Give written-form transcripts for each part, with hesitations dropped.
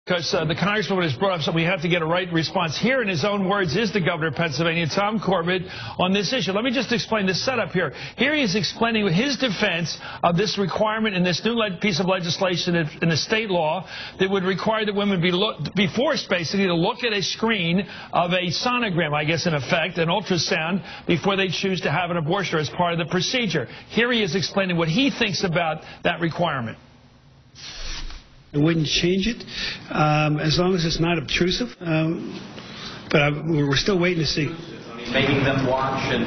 Because the Congresswoman has brought up something we have to get a right response. Here, in his own words, is the governor of Pennsylvania, Tom Corbett, on this issue. Let me just explain the setup here. Here he is explaining his defense of this requirement in this new piece of legislation in the state law that would require that women be forced, basically, to look at a screen of a sonogram, I guess, in effect, an ultrasound, before they choose to have an abortion as part of the procedure. Here he is explaining what he thinks about that requirement. I wouldn't change it, as long as it's not obtrusive. But we're still waiting to see. Making them watch and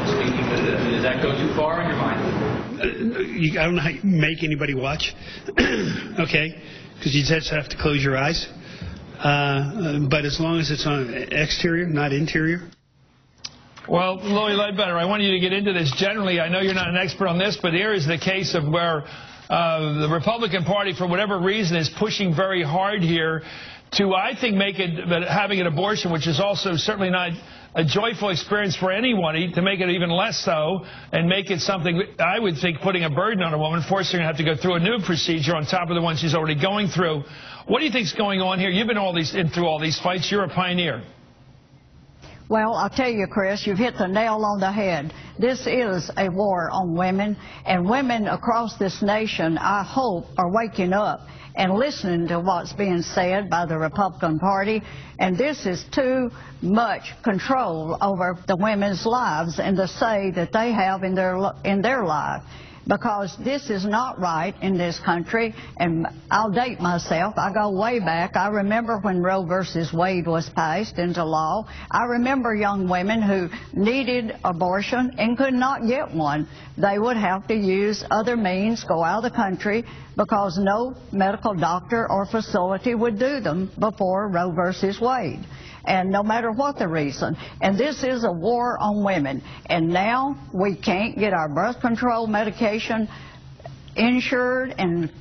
speaking, does that go too far in your mind? I don't know how you make anybody watch, okay, because you just have to close your eyes. But as long as it's on exterior, not interior. Well, Louis Ledbetter, I want you to get into this generally. I know you're not an expert on this, but here is the case of where the Republican Party, for whatever reason, is pushing very hard here to, I think, make it having an abortion, which is also certainly not a joyful experience for anyone, to make it even less so, and make it something, I would think, putting a burden on a woman, forcing her to have to go through a new procedure on top of the one she's already going through. What do you think is going on here? You've been through all these fights. You're a pioneer. Well, I'll tell you, Chris, you've hit the nail on the head. This is a war on women, and women across this nation, I hope, are waking up and listening to what's being said by the Republican Party. And this is too much control over the women's lives and the say that they have in their life. Because this is not right in this country, and I'll date myself. I go way back. I remember when Roe versus Wade was passed into law. I remember young women who needed abortion and could not get one. They would have to use other means, go out of the country, because no medical doctor or facility would do them before Roe versus Wade. And no matter what the reason. And this is a war on women. And now we can't get our birth control medication insured and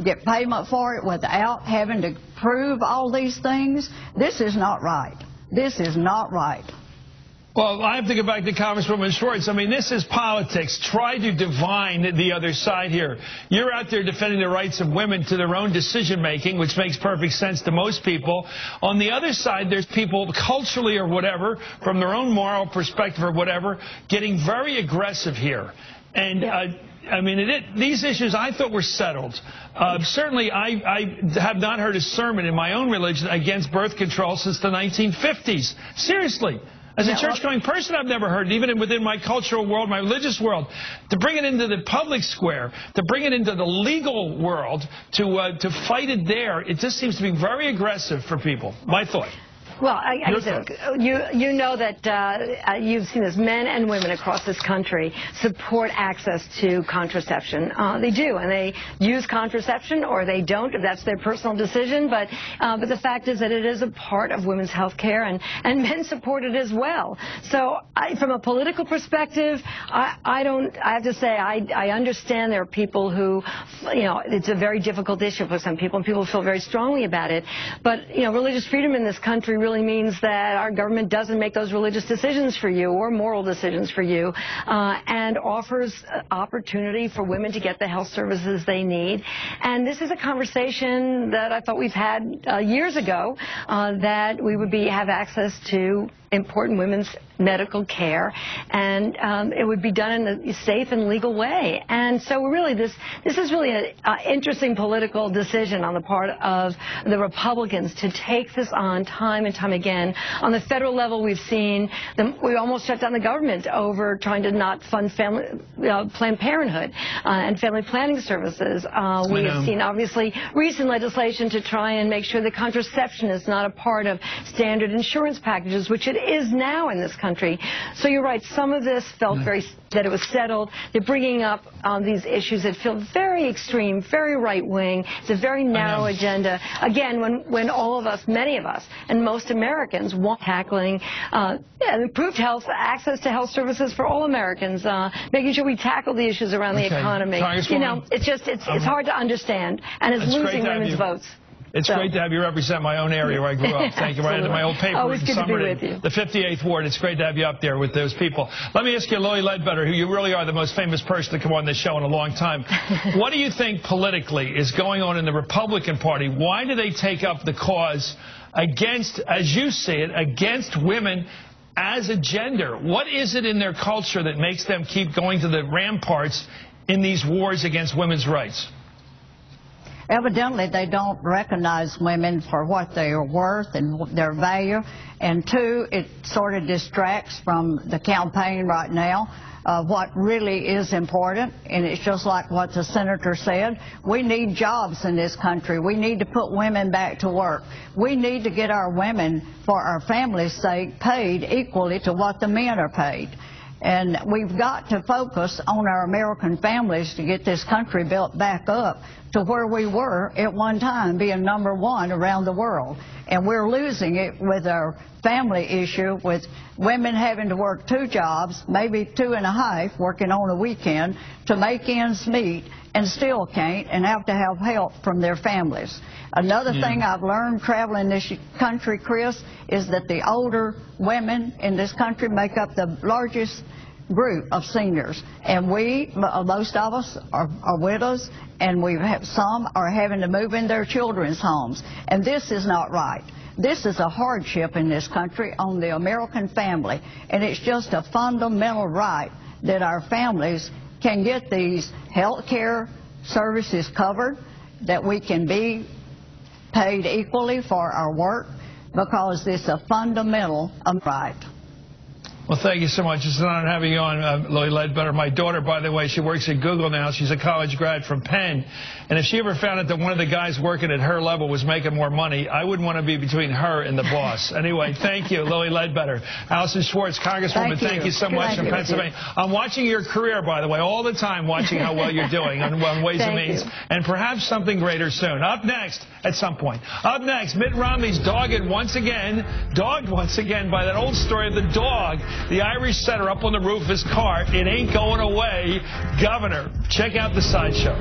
get payment for it without having to prove all these things. This is not right. This is not right. Well, I have to go back to Congresswoman Schwartz. I mean, this is politics. Try to divine the other side here. You're out there defending the rights of women to their own decision-making, which makes perfect sense to most people. On the other side, there's people culturally or whatever, from their own moral perspective or whatever, getting very aggressive here. And I mean, these issues I thought were settled. Certainly, I have not heard a sermon in my own religion against birth control since the 1950s. Seriously. As a church-going person, I've never heard it, even within my cultural world, my religious world. To bring it into the public square, to bring it into the legal world, to fight it there, it just seems to be very aggressive for people. My thought. Well, you know that you've seen this. Men and women across this country support access to contraception. They do, and they use contraception or they don't. That's their personal decision. But the fact is that it is a part of women's health care, and men support it as well. So from a political perspective, I have to say I understand there are people who, it's a very difficult issue for some people, and people feel very strongly about it. But, religious freedom in this country really means that our government doesn't make those religious decisions for you or moral decisions for you, and offers opportunity for women to get the health services they need. And this is a conversation that I thought we've had years ago, that we would have access to important women's medical care, and it would be done in a safe and legal way. And so really this is really an interesting political decision on the part of the Republicans to take this on time and time again. On the federal level, we've seen we almost shut down the government over trying to not fund Planned Parenthood and family planning services. We have seen, obviously, recent legislation to try and make sure that contraception is not a part of standard insurance packages, which it is now in this country. So you're right, some of this felt that it was settled. They're bringing up these issues that feel very extreme, very right-wing. It's a very narrow agenda. Again, when all of us, many of us, and most Americans want tackling improved health, access to health services for all Americans, making sure we tackle the issues around the economy. It's hard to understand, and it's losing women's votes. It's great to have you represent my own area where I grew up. Thank you. Right into my old paper Always in good to be Summerton, with you. the 58th Ward. It's great to have you up there with those people. Let me ask you, Lily Ledbetter, who you really are the most famous person to come on this show in a long time. What do you think politically is going on in the Republican Party? Why do they take up the cause against, as you see it, against women as a gender? What is it in their culture that makes them keep going to the ramparts in these wars against women's rights? Evidently, they don't recognize women for what they are worth and their value. And two, it sort of distracts from the campaign right now. What really is important, and it's just like what the senator said, we need jobs in this country. We need to put women back to work. We need to get our women, for our family's sake, paid equally to what the men are paid. And we've got to focus on our American families to get this country built back up to where we were at one time, being #1 around the world. And we're losing it with our family issue, with women having to work 2 jobs, maybe 2 and a half, working on a weekend, to make ends meet, and still can't, and have to have help from their families. Another thing I've learned traveling this country, Chris, is that the older women in this country make up the largest group of seniors. And we, most of us, are widows, and some are having to move in their children's homes. And this is not right. This is a hardship in this country on the American family, and it's just a fundamental right that our families can get these health care services covered, that we can be paid equally for our work, because it's a fundamental right. Well, thank you so much. It's an honor having you on, Lily Ledbetter. My daughter, by the way, she works at Google now. She's a college grad from Penn. And if she ever found out that one of the guys working at her level was making more money, I wouldn't want to be between her and the boss. Anyway, thank you, Lily Ledbetter. Allison Schwartz, Congresswoman, thank you so much from Pennsylvania. I'm watching your career, by the way, all the time, watching how well you're doing on Ways and Means. And perhaps something greater soon. Up next, at some point. Up next, Mitt Romney's dogged once again by that old story of the dog. The Irish setter up on the roof of his car. It ain't going away. Governor, check out the sideshow.